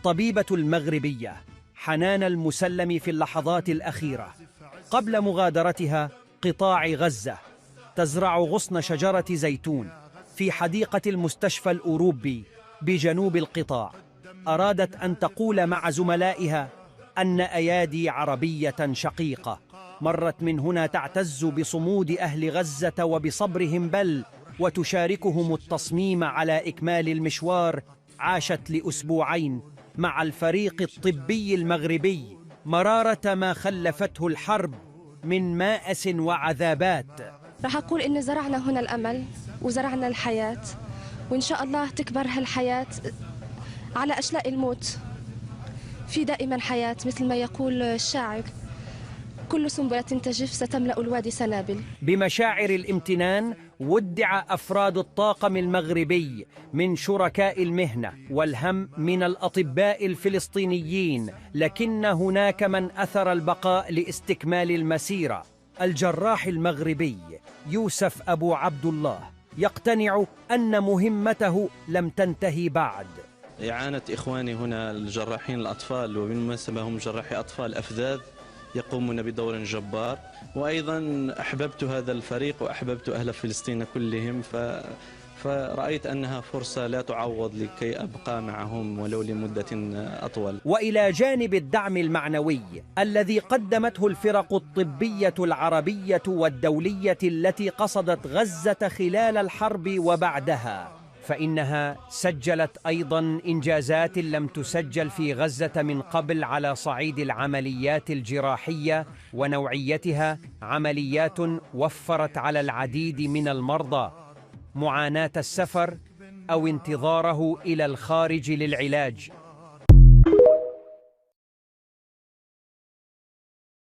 الطبيبة المغربية حنان المسلم في اللحظات الأخيرة قبل مغادرتها قطاع غزة تزرع غصن شجرة زيتون في حديقة المستشفى الأوروبي بجنوب القطاع. أرادت أن تقول مع زملائها أن أيادي عربية شقيقة مرت من هنا تعتز بصمود أهل غزة وبصبرهم، بل وتشاركهم التصميم على إكمال المشوار. عاشت لأسبوعين مع الفريق الطبي المغربي مرارة ما خلفته الحرب من مآس وعذابات. راح أقول إن زرعنا هنا الأمل وزرعنا الحياة، وإن شاء الله تكبر هالحياة على أشلاء الموت. في دائما حياة، مثل ما يقول الشاعر: كل سنبلة تجف ستملأ الوادي سنابل. بمشاعر الامتنان ودع أفراد الطاقم المغربي من شركاء المهنة والهم من الأطباء الفلسطينيين، لكن هناك من أثر البقاء لاستكمال المسيرة. الجراح المغربي يوسف أبو عبد الله يقتنع أن مهمته لم تنتهي بعد. إعانة إخواني هنا الجراحين الأطفال، وبالمناسبة هم جراحي أطفال أفذاذ يقومون بدور جبار، وأيضا أحببت هذا الفريق وأحببت أهل فلسطين كلهم، فرأيت أنها فرصة لا تعوض لكي أبقى معهم ولو لمدة أطول. وإلى جانب الدعم المعنوي الذي قدمته الفرق الطبية العربية والدولية التي قصدت غزة خلال الحرب وبعدها، فإنها سجلت أيضاً إنجازات لم تسجل في غزة من قبل على صعيد العمليات الجراحية ونوعيتها. عمليات وفرت على العديد من المرضى معاناة السفر أو انتظاره إلى الخارج للعلاج.